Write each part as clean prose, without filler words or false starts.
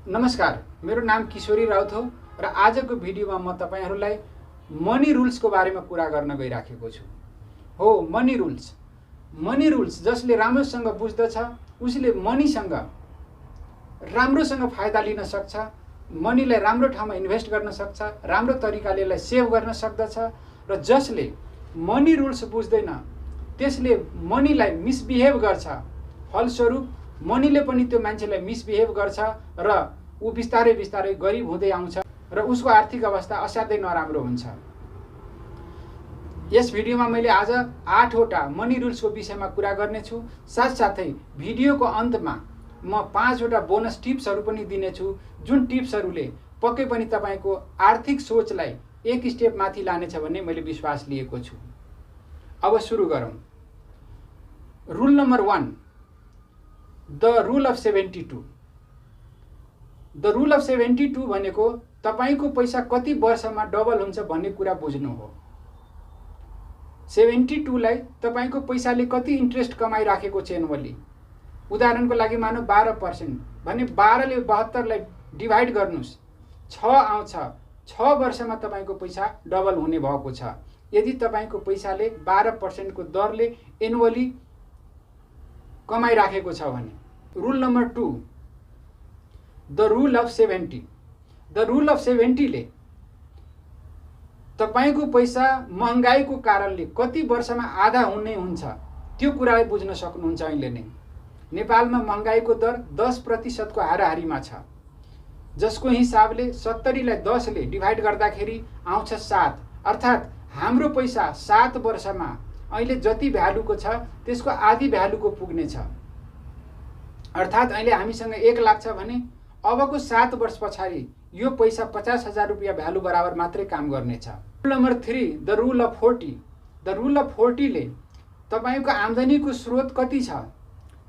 नमस्कार, मेरो नाम किशोरी राउत हो र आजको भिडियोमा म तपाईहरुलाई मनी रुल्सको बारेमा कुरा गर्न गइराखेको छु। हो, मनी रुल्स जसले राम्रोसँग बुझ्दछ उसले मनीसँग राम्रोसँग फाइदा लिन सक्छ, मनीलाई राम्रो ठाउँमा इन्भेस्ट गर्न सक्छ, राम्रो तरिकाले यसलाई सेभ गर्न सक्दछ र जसले मनी रुल्स बुझ्दैन त्यसले मनीलाई मिसबिहेभ गर्छ। फलस्वरूप मनीले पनि त्यो मान्छेलाई मिसबिहेभ गर्छ र ऊ बिस्तारै बिस्तारै गरिब हुँदै आउँछ र उसको आर्थिक अवस्था असाध्यै नराम्रो हुन्छ। यस भिडियोमा मैले आज 8 वटा मनी रुल्सको विषयमा कुरा गर्नेछु। साथसाथै भिडियोको अन्तमा म 5 वटा बोनस टिप्सहरू पनि दिनेछु, जुन टिप्सहरूले पक्कै पनि तपाईको आर्थिक सोचलाई एक स्टेप माथि लानेछ भन्ने मैले विश्वास लिएको छु। अब सुरु गरौँ। Rule number 1, the rule of 72। The rule of 72 भनेको तपाईको पैसा कति वर्षमा डबल हुन्छ भन्ने कुरा बुझ्नु हो। 72 लाई तपाईको पैसाले कति इन्ट्रेस्ट कमाइराखेको छ एनुअली। उदाहरणको लागि मानौ 12% भने 12 ले 72 लाई डिभाइड गर्नुस्, 6 आउँछ। 6 वर्षमा तपाईको पैसा डबल हुने भएको छ यदि तपाईको पैसाले 12% को दरले एनुअली कमाइराखेको छ भने। Rule number 2, the rule of 70। The rule of 70 ले तपाईको पैसा महँगाईको कारणले कति वर्षमा आधा हुने हुन्छ त्यो कुरालाई बुझ्न सक्नुहुन्छ। अहिले नै नेपालमा महँगाईको दर 10% को हाराहारीमा छ, जसको हिसाबले 70 लाई 10 ले डिभाइड गर्दाखेरि आउँछ 7। अर्थात् हाम्रो पैसा 7 वर्षमा अहिले जति भ्यालुको छ त्यसको आधी भ्यालुको पुग्ने छ। अर्थात् अहिले हामीसँग 1 लाख छ भने अबको 7 वर्ष पछाडि यो पैसा 50,000 रुपैयाँ भ्यालु बराबर मात्रै काम गर्नेछ। Rule number 3, the rule of 40। The rule of 40 ले तपाईको आम्दानीको स्रोत कति छ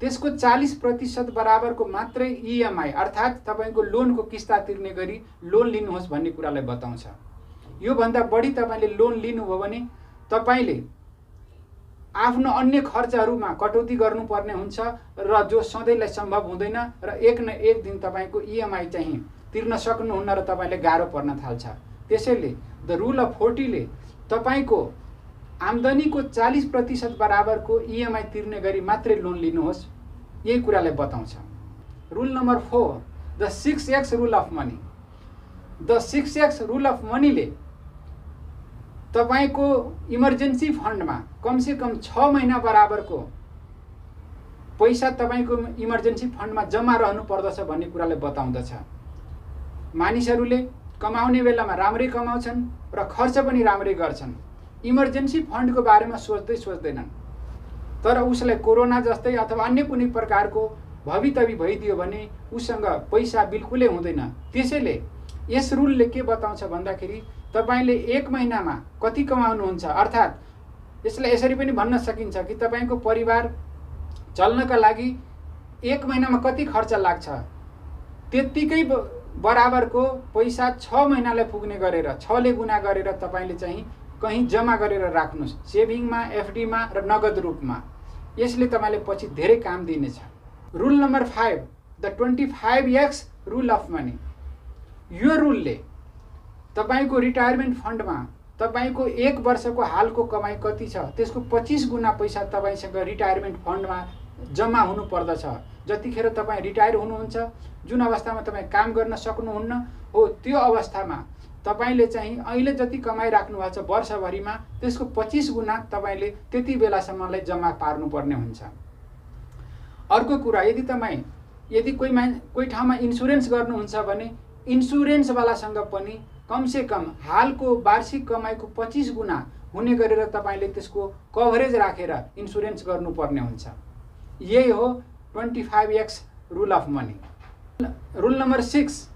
त्यसको 40% बराबरको मात्रै इएमआई अर्थात् तपाईको लोनको किस्ता तिर्ने गरी लोन लिनुहोस् भन्ने कुरालाई बताउँछ। यो भन्दा बढी तपाईले लोन लिनुभयो भने तपाईले आफ्नो अन्य खर्चहरुमा कटौती गर्नुपर्ने हुन्छ र जो सधैँलाई सम्भव हुँदैन र एक न एक दिन तपाईको इएमआई चाहिँ तिर्न सक्नुहुन्न र तपाईले गाह्रो पर्न थाल्छ। त्यसैले द रुल अफ 40 ले तपाईको आम्दानीको 40% बराबरको इएमआई तिर्ने गरी मात्रै लोन लिनुहोस्, यही कुरालाई बताउँछ। Rule number 4, the 6x rule of money. The 6x rule of money ले तपाईको इमर्जेन्सी फन्डमा कम से कम 6 महिना बराबरको पैसा तपाईको इमर्जेन्सी फन्डमा जम्मा रहनु पर्दछ भन्ने कुरालाई बताउँदछ। मानिसहरूले कमाउने बेलामा राम्रै कमाउँछन् र खर्च पनि राम्रै गर्छन्, इमर्जेन्सी फन्डको बारेमा सोच्दैनन्। तर उसलाई कोरोना जस्तै अथवा अन्य कुनै प्रकारको भवितवी भइदियो भने उसँग पैसा बिल्कुलै हुँदैन। त्यसैले यस रुलले के बताउँछ भन्दाखेरि तपाईले 1 महिनामा कति कमाउनुहुन्छ, अर्थात् यसलाई यसरी पनि भन्न सकिन्छ कि तपाईको परिवार चल्नका लागि 1 महिनामा कति खर्च लाग्छ त्यतिकै बराबरको पैसा 6 महिनालाई पुग्ने गरेर 6 ले गुणा गरेर तपाईले चाहिँ कहीं जम्मा गरेर राख्नुस्, सेभिङमा, एफडीमा र नगद रूपमा। यसले तपाईले पछि धेरै काम दिनेछ। Rule number 5, the 25x rule of money. यो रुलले तपाईको रिटायरमेन्ट फन्डमा तपाईको 1 वर्षको हालको कमाई कति छ त्यसको 25 गुणा पैसा तपाईसँग रिटायरमेन्ट फन्डमा जम्मा हुनु पर्दछ। जतिखेर तपाई रिटायर हुनुहुन्छ, जुन अवस्थामा तपाई काम गर्न सक्नुहुन्न हो, त्यो अवस्थामा तपाईले चाहिँ अहिले जति कमाई राख्नु भएको छ वर्षभरिमा त्यसको 25 गुणा तपाईले त्यति बेलासम्मलाई जम्मा पार्नुपर्ने हुन्छ। अर्को कुरा, यदि कोही ठाउँमा इन्स्योरेन्स गर्नुहुन्छ भने इन्स्योरेन्स वालासँग पनि कम से कम हालको वार्षिक कमाईको 25 गुणा हुने गरेर तपाईले त्यसको कभरेज राखेर इन्स्योरेन्स गर्नुपर्ने हुन्छ। यही हो 25x rule of money. Rule number 6,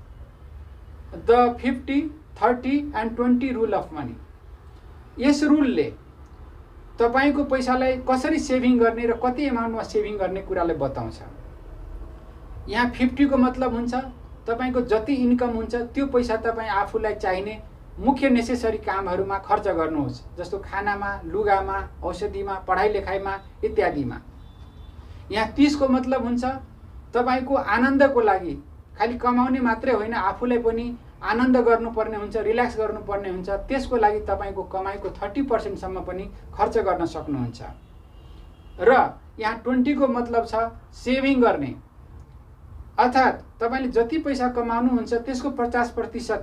the 50, 30 and 20 rule of money. यस रुलले तपाईको पैसालाई कसरी सेभिङ गर्ने र कति एमाउन्टमा सेभिङ गर्ने कुरालाई बताउँछ। यहाँ 50 को मतलब हुन्छ तपाईको जति इन्कम हुन्छ त्यो पैसा तपाई आफूलाई चाहिने मुख्य नेसेसरी कामहरुमा खर्च गर्नुहोस्, जस्तो खानामा, लुगामा, औषधिमा, पढाइ लेखाइमा इत्यादिमा। यहाँ 30 को मतलब हुन्छ तपाईको आनन्दको लागि खालि कमाउने मात्रै होइन, आफूलाई पनि आनन्द गर्नुपर्ने हुन्छ, रिल्याक्स गर्नुपर्ने हुन्छ। त्यसको लागि तपाईँको कमाइको 30% पनि खर्च गर्न सक्नुहुन्छ। र यहाँ 20 को मतलब छ सेभिङ गर्ने, अर्थात् तपाईँले जति पैसा कमाउनुहुन्छ त्यसको 50%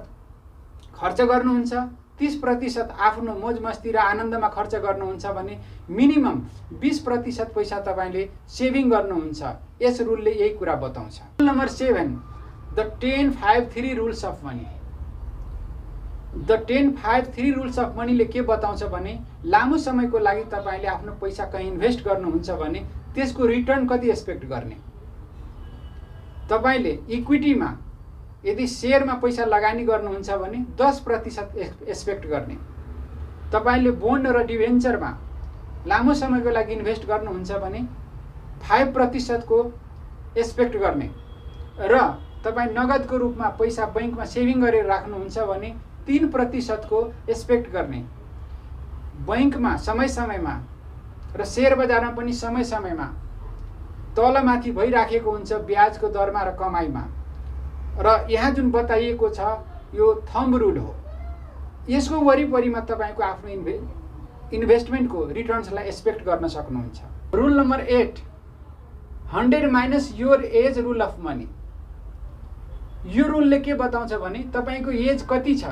खर्च गर्नुहुन्छ, 30% आफ्नो मोज मस्ती र आनन्दमा खर्च गर्नुहुन्छ भने मिनिमम 20% पैसा तपाईँले सेभिङ गर्नुहुन्छ। यस रुलले यही कुरा बताउँछ। Rule number 7, the 10-5-3 rules of money. The 10-5-3 rules of मनीले के बताउँछ भने लामो समयको लागि तपाईँले आफ्नो पैसा कहीँ इन्भेस्ट गर्नुहुन्छ भने त्यसको रिटर्न कति एक्सपेक्ट गर्ने। तपाईँले इक्विटीमा यदि सेयरमा पैसा लगानी गर्नुहुन्छ भने 10% एक्सपेक्ट गर्ने। तपाईँले बोन्ड र डिभेन्चरमा लामो समयको लागि इन्भेस्ट गर्नुहुन्छ भने 5% को एक्सपेक्ट गर्ने। र तपाईँ नगदको रूपमा पैसा बैंकमा सेभिङ गरेर राख्नुहुन्छ भने 3% को एक्सपेक्ट गर्ने। बैंकमा समय समयमा र सेयर बजारमा पनि समय समयमा तलमाथि भइराखेको हुन्छ ब्याजको दरमा र कमाइमा। र यहाँ जुन बताइएको छ यो थम्ब रुल हो। यसको वरिपरिमा तपाईँको आफ्नो इन्भेस्टमेन्टको रिटर्न्सलाई एक्सपेक्ट गर्न सक्नुहुन्छ। Rule number 8, 100 minus your age rule of money. यो रुलले के बताउँछ भने तपाईँको एज कति छ,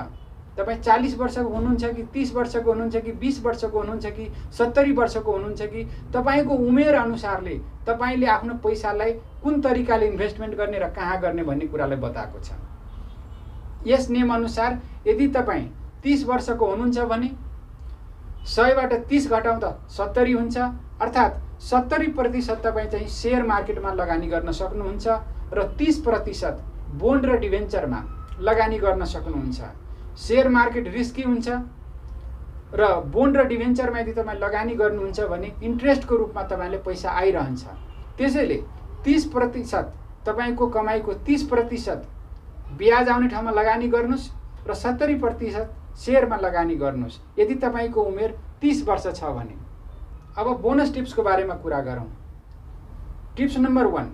तपाईँ 40 वर्षको हुनुहुन्छ कि 30 वर्षको हुनुहुन्छ कि 20 वर्षको हुनुहुन्छ कि 70 वर्षको हुनुहुन्छ कि तपाईँको उमेर अनुसारले तपाईँले आफ्नो पैसालाई कुन तरिकाले इन्भेस्टमेन्ट गर्ने र कहाँ गर्ने भन्ने कुरालाई बताएको छ। यस नियम अनुसार यदि तपाईँ 30 वर्षको हुनुहुन्छ भने 100 बाट 30 घटाउँदा 70 हुन्छ, अर्थात् 70% तपाईँ चाहिँ सेयर मार्केटमा लगानी गर्न सक्नुहुन्छ र 30% बोन्ड र डिभेन्चरमा लगानी गर्न सक्नुहुन्छ। सेयर मार्केट रिस्की हुन्छ र बोन्ड र डिभेन्चरमा यदि तपाईँ लगानी गर्नुहुन्छ भने इन्ट्रेस्टको रूपमा तपाईँले पैसा आइरहन्छ। त्यसैले 30% तपाईँको कमाइको 30% ब्याज आउने ठाउँमा लगानी गर्नुहोस् र 70% सेयरमा लगानी गर्नुहोस् यदि तपाईँको उमेर 30 वर्ष छ भने। अब बोनस टिप्सको बारेमा कुरा गरौँ। टिप्स नम्बर 1,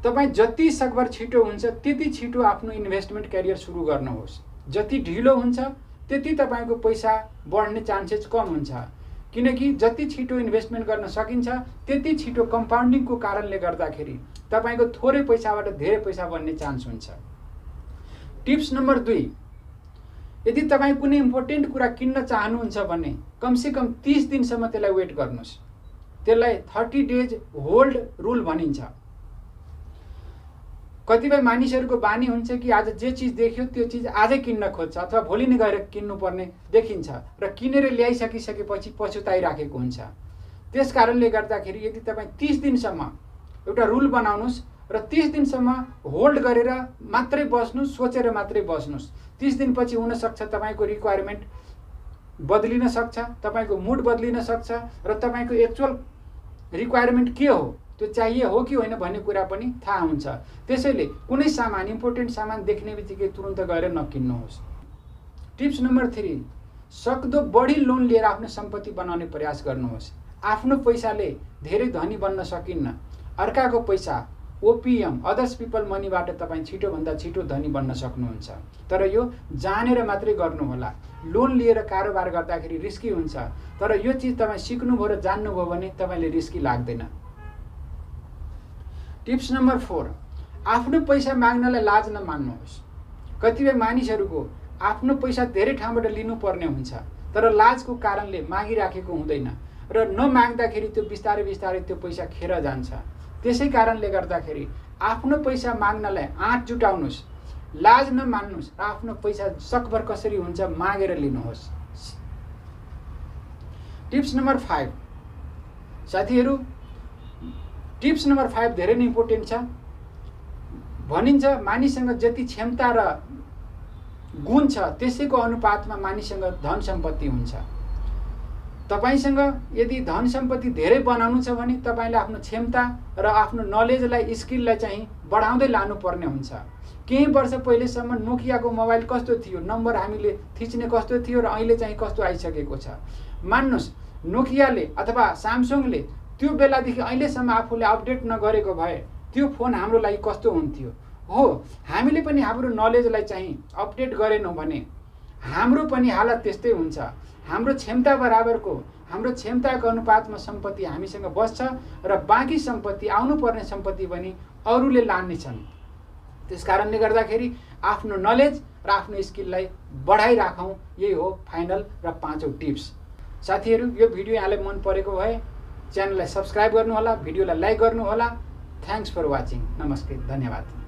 तपाईँ जति सकभर छिटो हुन्छ त्यति छिटो आफ्नो इन्भेस्टमेन्ट करियर सुरु गर्नुहोस्। जति ढिलो हुन्छ त्यति तपाईँको पैसा बढ्ने चान्सेस कम हुन्छ, किनकि जति छिटो इन्भेस्टमेन्ट गर्न सकिन्छ त्यति छिटो कम्पाउन्डिङको कारणले गर्दाखेरि तपाईँको थोरै पैसाबाट धेरै पैसा बन्ने चान्स हुन्छ। टिप्स नम्बर 2, यदि तपाईँ कुनै इम्पोर्टेन्ट कुरा किन्न चाहनुहुन्छ भने कमसेकम 30 दिनसम्म त्यसलाई वेट गर्नुहोस्। त्यसलाई 30 डेज होल्ड रुल भनिन्छ। कतिपय मानिसहरूको बानी हुन्छ कि आज जे चिज देख्यो त्यो चिज आजै किन्न खोज्छ अथवा भोलि नै गएर किन्नुपर्ने देखिन्छ र किनेर ल्याइसकिसकेपछि पछुताइराखेको हुन्छ। त्यस कारणले गर्दाखेरि यदि तपाईँ 30 दिनसम्म एउटा रुल बनाउनुहोस् र 30 दिनसम्म होल्ड गरेर मात्रै बस्नुहोस्, सोचेर मात्रै बस्नुहोस्। 30 दिनपछि हुनसक्छ तपाईँको रिक्वायरमेन्ट बदलिन सक्छ, तपाईँको मुड बदलिन सक्छ र तपाईँको एक्चुअल रिक्वायरमेन्ट के हो, त्यो चाहिए हो कि होइन भन्ने कुरा पनि थाहा हुन्छ। त्यसैले कुनै सामान इम्पोर्टेन्ट सामान देख्ने बित्तिकै तुरुन्त गएर नकिन्नुहोस्। टिप्स नम्बर 3, सक्दो बढी लोन लिएर आफ्नो सम्पत्ति बनाउने प्रयास गर्नुहोस्। आफ्नो पैसाले धेरै धनी बन्न सकिन्न। अर्काको पैसा ओपिएम अदर्स पिपल मनीबाट तपाईँ छिटोभन्दा छिटो धनी बन्न सक्नुहुन्छ, तर यो जानेर मात्रै गर्नुहोला। लोन लिएर कारोबार गर्दाखेरि रिस्की हुन्छ, तर यो चिज तपाईँ सिक्नुभयो र जान्नुभयो भने तपाईँले रिस्की लाग्दैन। टिप्स नम्बर 4, आफ्नो पैसा माग्नलाई लाज नमान्नुहोस्। कतिपय मानिसहरूको आफ्नो पैसा धेरै ठाउँबाट लिनुपर्ने हुन्छ तर लाजको कारणले मागिराखेको हुँदैन र नमाग्दाखेरि त्यो बिस्तारै बिस्तारै त्यो पैसा खेर जान्छ। त्यसै कारणले गर्दाखेरि आफ्नो पैसा माग्नलाई आँट जुटाउनुहोस्, लाज नमान्नुहोस् र आफ्नो पैसा सकभर कसरी हुन्छ मागेर लिनुहोस्। टिप्स नम्बर 5, साथीहरू टिप्स नम्बर 5 धेरै नै इम्पोर्टेन्ट छ। भनिन्छ मानिससँग जति क्षमता र गुण छ त्यसैको अनुपातमा मानिससँग धन सम्पत्ति हुन्छ। तपाईसँग यदि धन सम्पत्ति धेरै बनाउनु छ भने तपाईले आफ्नो क्षमता र आफ्नो नलेजलाई स्किललाई चाहिँ बढाउँदै लानुपर्ने हुन्छ। केही वर्ष पहिलेसम्म नोकियाको मोबाइल कस्तो थियो, नम्बर हामीले थिच्ने कस्तो थियो र अहिले चाहिँ कस्तो आइसकेको छ। मान्नुस् नोकियाले अथवा स्यामसङले त्यो बेलादेखि अहिलेसम्म आफूले अपडेट नगरेको भए त्यो फोन हाम्रो लागि कस्तो हुन्थ्यो। हो हामीले पनि हाम्रो नलेजलाई चाहिँ अपडेट गरेनौँ भने हाम्रो पनि हालत त्यस्तै हुन्छ। हाम्रो क्षमता बराबरको, हाम्रो क्षमताको अनुपातमा सम्पत्ति हामीसँग बस्छ र बाँकी सम्पत्ति, आउनुपर्ने सम्पत्ति पनि अरूले लानेछन्। त्यस कारणले गर्दाखेरि आफ्नो नलेज र आफ्नो स्किललाई बढाइराखौँ, यही हो फाइनल र 5औं टिप्स। साथीहरू, यो भिडियो यहाँलाई मन परेको भए च्यानललाई सब्स्क्राइब गर्नुहोला, भिडियोलाई लाइक गर्नुहोला। Thanks for watching. नमस्ते, धन्यवाद।